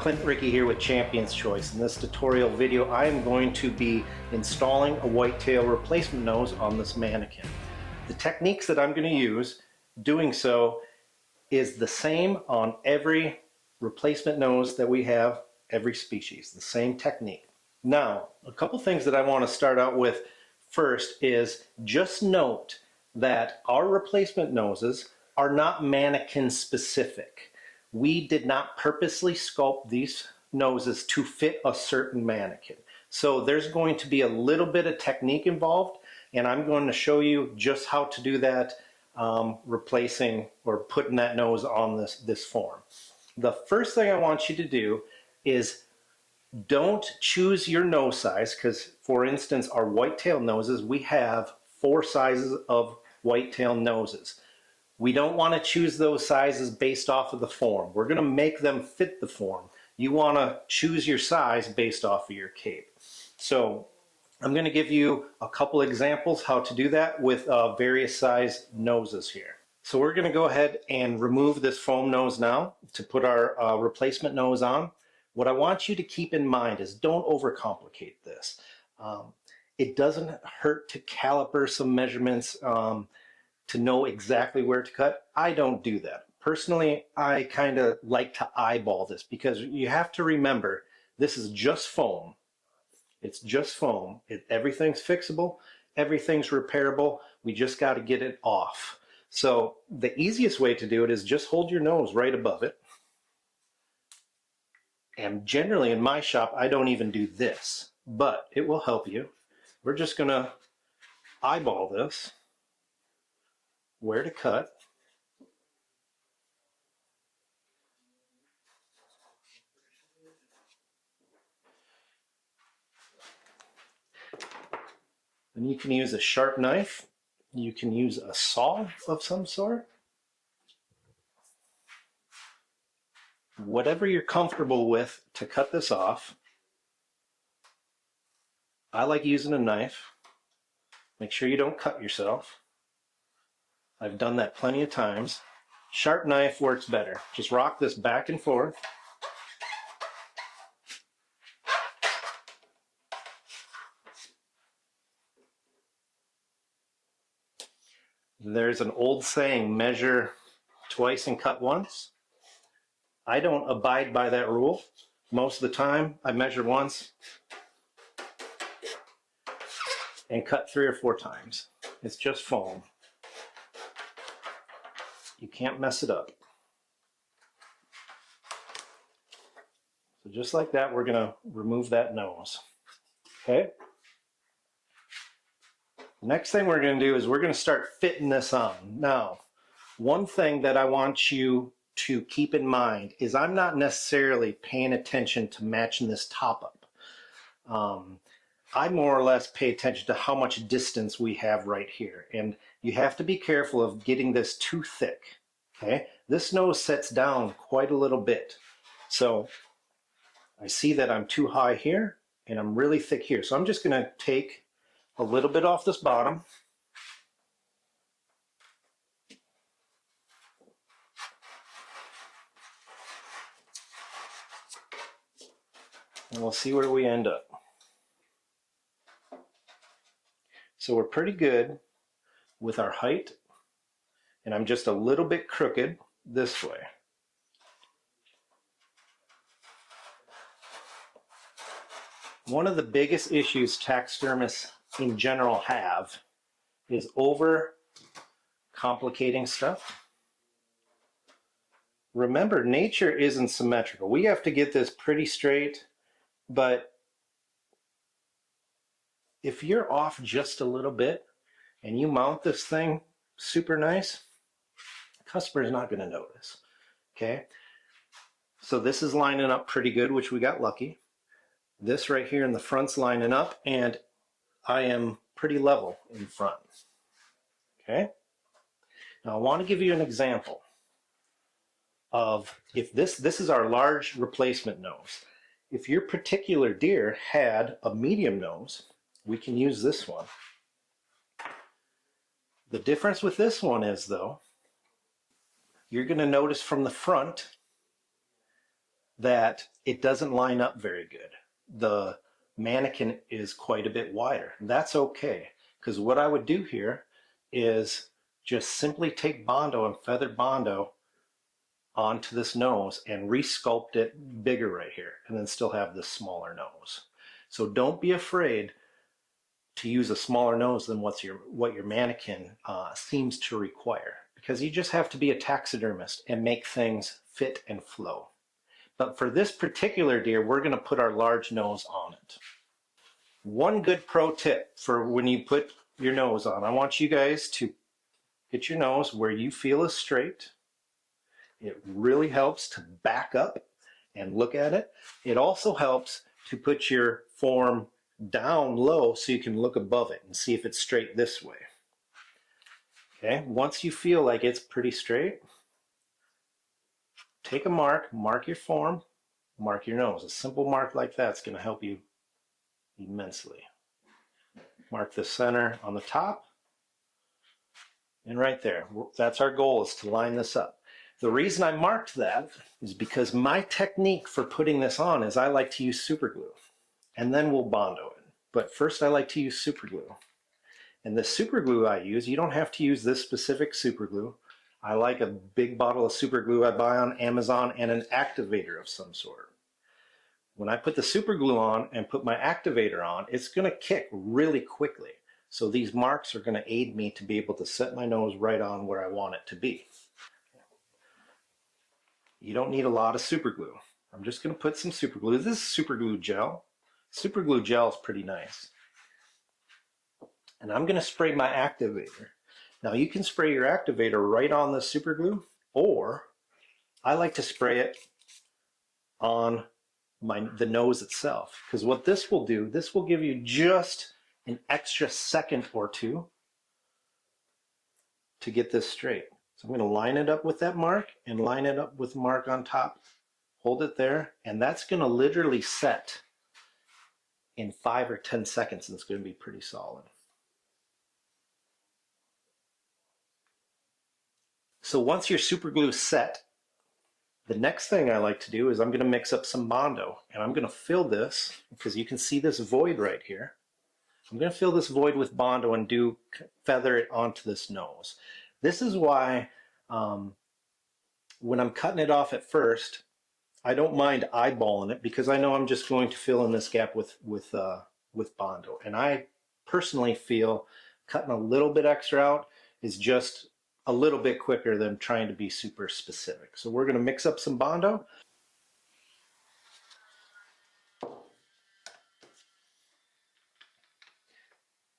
Clint Ricky here with Champion's Choice. In this tutorial video, I am going to be installing a whitetail replacement nose on this mannequin. The techniques that I'm going to use doing so is the same on every replacement nose that we have, every species, the same technique. Now, a couple things that I want to start out with first is just note that our replacement noses are not mannequin specific. We did not purposely sculpt these noses to fit a certain mannequin. So there's going to be a little bit of technique involved, and I'm going to show you just how to do that, replacing or putting that nose on this form. The first thing I want you to do is don't choose your nose size, because for instance, our whitetail noses, we have 4 sizes of whitetail noses. We don't want to choose those sizes based off of the form. We're going to make them fit the form. You want to choose your size based off of your cape. So I'm going to give you a couple examples how to do that with various size noses here. So we're going to go ahead and remove this foam nose now to put our replacement nose on. What I want you to keep in mind is don't overcomplicate this. It doesn't hurt to caliper some measurements to know exactly where to cut. I don't do that. Personally, I kind of like to eyeball this because you have to remember this is just foam. It's just foam. Everything's fixable. Everything's repairable. We just got to get it off. So the easiest way to do it is just hold your nose right above it. And generally in my shop, I don't even do this, but it will help you. We're just going to eyeball this, where to cut. Then you can use a sharp knife. You can use a saw of some sort. Whatever you're comfortable with to cut this off. I like using a knife. Make sure you don't cut yourself. I've done that plenty of times. Sharp knife works better. Just rock this back and forth. There's an old saying, measure twice and cut once. I don't abide by that rule. Most of the time, I measure once and cut 3 or 4 times. It's just foam. You can't mess it up. So just like that, we're going to remove that nose. Okay? Next thing we're going to do is we're going to start fitting this on. Now, one thing that I want you to keep in mind is I'm not necessarily paying attention to matching this top up. I more or less pay attention to how much distance we have right here. And you have to be careful of getting this too thick. Okay? This nose sets down quite a little bit. So I see that I'm too high here and I'm really thick here. So I'm just going to take a little bit off this bottom. And we'll see where we end up. So we're pretty good with our height, and I'm just a little bit crooked this way. One of the biggest issues taxidermists in general have is over complicating stuff. Remember, nature isn't symmetrical. We have to get this pretty straight, but if you're off just a little bit and you mount this thing super nice, the customer's not going to notice. Okay? So this is lining up pretty good, which we got lucky. This right here in the front's lining up, and I am pretty level in front. Okay? Now I want to give you an example of if this is our large replacement nose. If your particular deer had a medium nose, we can use this one. The difference with this one is, though, you're going to notice from the front that it doesn't line up very good. The manikin is quite a bit wider. That's okay, because what I would do here is just simply take Bondo and feather Bondo onto this nose and resculpt it bigger right here, and then still have this smaller nose. So don't be afraid to use a smaller nose than what your manikin seems to require, because you just have to be a taxidermist and make things fit and flow. But for this particular deer, we're going to put our large nose on it. One good pro tip for when you put your nose on, I want you guys to get your nose where you feel is straight. It really helps to back up and look at it. It also helps to put your form down low so you can look above it and see if it's straight this way. Okay, once you feel like it's pretty straight, take a mark your form, mark your nose. A simple mark like that's going to help you immensely. Mark the center on the top, and right there. That's our goal, is to line this up. The reason I marked that is because my technique for putting this on is I like to use super glue, and then we'll Bondo it. But first I like to use super glue. And the super glue I use, you don't have to use this specific super glue. I like a big bottle of super glue I buy on Amazon and an activator of some sort. When I put the super glue on and put my activator on, it's going to kick really quickly. So these marks are going to aid me to be able to set my nose right on where I want it to be. You don't need a lot of super glue. I'm just going to put some super glue. This is super glue gel. Super glue gel is pretty nice. And I'm going to spray my activator. Now you can spray your activator right on the super glue, or I like to spray it on the nose itself, because what this will do, this will give you just an extra second or two to get this straight. So I'm going to line it up with that mark and line it up with the mark on top. Hold it there, and that's going to literally set in 5 or 10 seconds, and it's going to be pretty solid. So once your super glue is set, the next thing I like to do is I'm going to mix up some Bondo, and I'm going to fill this, because you can see this void right here. I'm going to fill this void with Bondo and feather it onto this nose. This is why when I'm cutting it off at first, I don't mind eyeballing it, because I know I'm just going to fill in this gap with Bondo. And I personally feel cutting a little bit extra out is just a little bit quicker than trying to be super specific. So we're going to mix up some Bondo.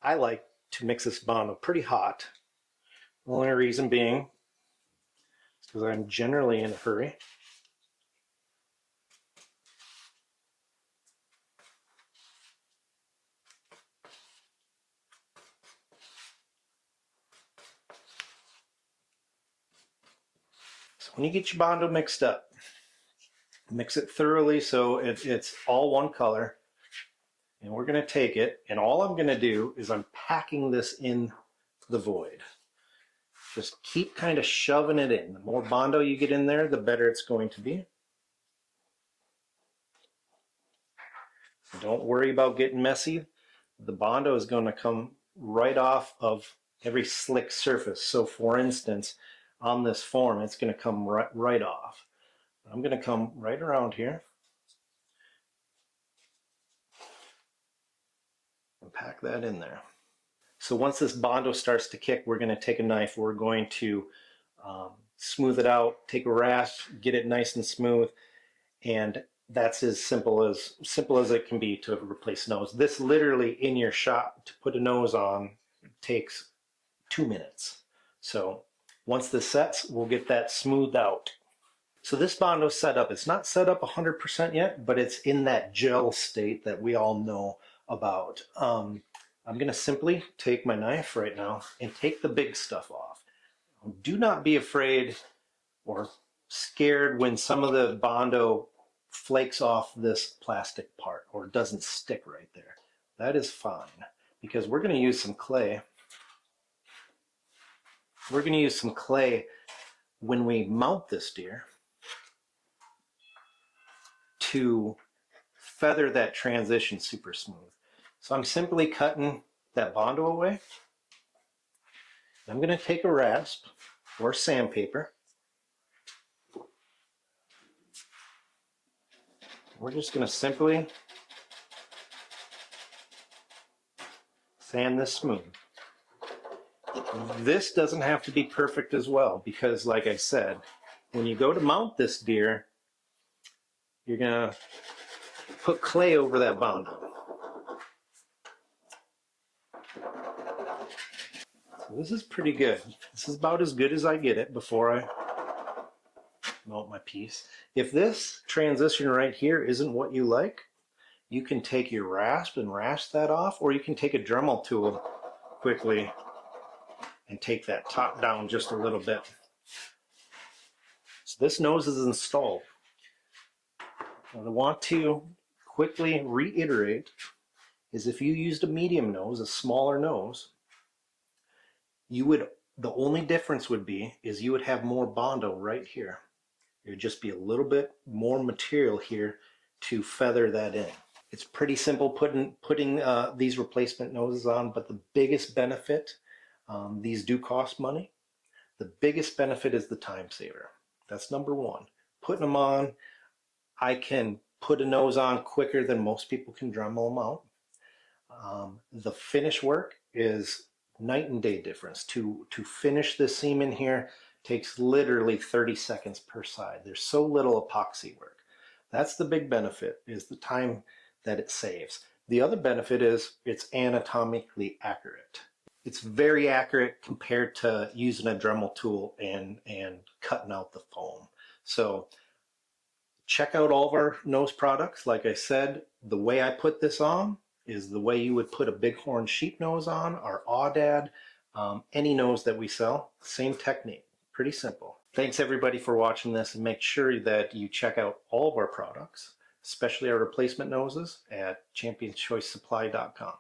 I like to mix this Bondo pretty hot. The only reason being is because I'm generally in a hurry. So when you get your Bondo mixed up, mix it thoroughly so it's all one color. And we're going to take it, and all I'm going to do is I'm packing this in the void. Just keep kind of shoving it in. The more Bondo you get in there, the better it's going to be. So don't worry about getting messy. The Bondo is going to come right off of every slick surface. So for instance, on this form, it's going to come right off. I'm going to come right around here and pack that in there. So once this Bondo starts to kick, we're going to take a knife. We're going to smooth it out, take a rasp, get it nice and smooth, and that's as simple as it can be to replace nose. This literally in your shop to put a nose on takes 2 minutes. So once this sets, we'll get that smoothed out. So this Bondo setup, it's not set up 100% yet, but it's in that gel state that we all know about. I'm going to simply take my knife right now and take the big stuff off. Do not be afraid or scared when some of the Bondo flakes off this plastic part or doesn't stick right there. That is fine, because we're going to use some clay. We're going to use some clay when we mount this deer. to feather that transition super smooth. So I'm simply cutting that Bondo away. I'm going to take a rasp or sandpaper. We're just going to simply sand this smooth. This doesn't have to be perfect as well, because like I said, when you go to mount this deer, you're going to put clay over that Bondo. So this is pretty good. This is about as good as I get it before I mount my piece. If this transition right here isn't what you like, you can take your rasp and rasp that off, or you can take a Dremel tool quickly and take that top down just a little bit. So this nose is installed. What I want to quickly reiterate is if you used a medium nose, a smaller nose, the only difference would be is you would have more Bondo right here. It would just be a little bit more material here to feather that in. It's pretty simple putting these replacement noses on, but the biggest benefit, these do cost money. The biggest benefit is the time saver. That's number one. Putting them on, I can put a nose on quicker than most people can Dremel them out. The finish work is night and day difference. To finish this seam in here takes literally 30 seconds per side. There's so little epoxy work. That's the big benefit, is the time that it saves. The other benefit is it's anatomically accurate. It's very accurate compared to using a Dremel tool and cutting out the foam. So check out all of our nose products. Like I said, the way I put this on is the way you would put a bighorn sheep nose on, our Aoudad, any nose that we sell, same technique. Pretty simple. Thanks everybody for watching this, and make sure that you check out all of our products, especially our replacement noses, at championschoicesupply.com.